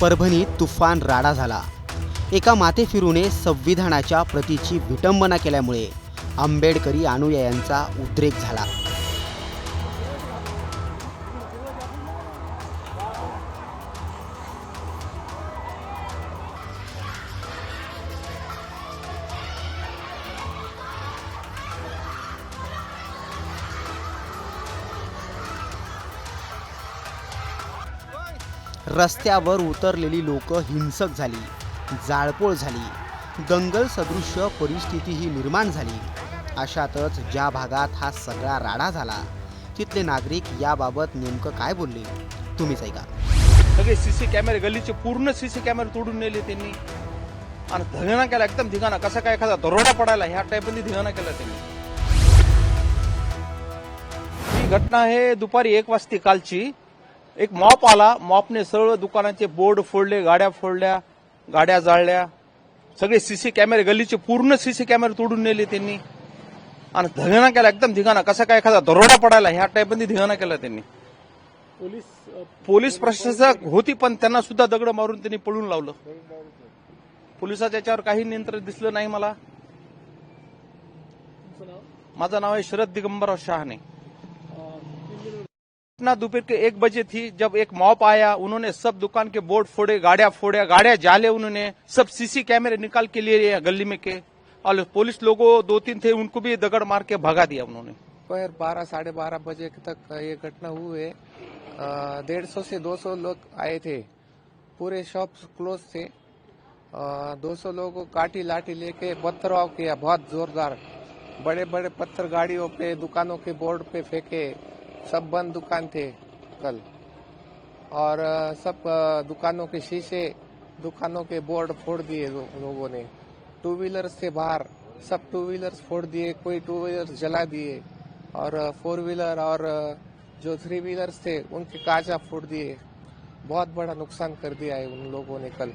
परभणीत तुफान राडा झाला। एका माथेफिरूने संविधानाच्या प्रतीची विटंबना केल्यामुळे आंबेडकरी अनुयायांचा उद्रेक झाला। रस्त्यावर उतरलेली लोक हिंसक झाली, जाळपोळ झाली, दंगल सदृश्य परिस्थितीही निर्माण झाली। अशातच ज्या भागात हा सगळा राडा झाला तिथले नागरिक याबाबत नेमकं काय बोलले तुम्हीच ऐका। सगळे सीसी कॅमेरे, गल्लीचे पूर्ण सीसी कॅमेरे तोडून नेले त्यांनी आणि धिंगाणा केला, एकदम धिंगाणा, कसा काय एखादा दरोडा पडायला ह्या टाईपमध्ये धिंगाणा केला त्यांनी। ही घटना आहे दुपारी 1 वाजता कालची। एक मॉप आला, मॉपने सर्व दुकानांचे बोर्ड फोडले, गाड्या फोडल्या, गाड्या जाळल्या, सगळे सीसी कॅमेरे, गल्लीचे पूर्ण सीसी कॅमेरे तोडून नेले त्यांनी आणि धिंगाणा केला, एकदम धिंगाणा, कसा काय एखादा दरोडा पडायला ह्या टाईपमध्ये धिंगाणा केला त्यांनी। पोलीस प्रशासक होती पण त्यांना सुद्धा दगड मारून त्यांनी पळून लावलं। पोलिसाच्या याच्यावर काही नियंत्रण दिसलं नाही मला। माझं नाव आहे शरद दिगंबरराव शहाणे। घटना दोपहर के 1 बजे थी जब एक मॉप आया, उन्होंने सब दुकान के बोर्ड फोड़े, गाड़ियां जाले, उन्होंने सब सीसी कैमरे निकाल के लिए गली में के, और पुलिस लोगों 2-3 थे उनको भी दगड़ मार के भगा दिया उन्होंने। दोपहर 12 साढ़े 12 बजे तक ये घटना हुए। 150 से 200 लोग आए थे, पूरे शॉप्स क्लोज थे। 200 लोगों को काटी लाठी लेके पत्थरवाह किया, बहुत जोरदार, बड़े बड़े पत्थर गाड़ियों पे, दुकानों के बोर्ड पे फेंके। सब बंद दुकान थे कल, और सब दुकानों के शीशे, दुकानों के बोर्ड फोड़ दिए लोगों ने। 2 व्हीलर्स थे बाहर, सब 2 व्हीलर्स फोड़ दिए, कोई 2 व्हीलर्स जला दिए, और 4 व्हीलर और जो 3 व्हीलर्स थे उनके कांचा फोड़ दिए। बहुत बड़ा नुकसान कर दिया है उन लोगों ने कल।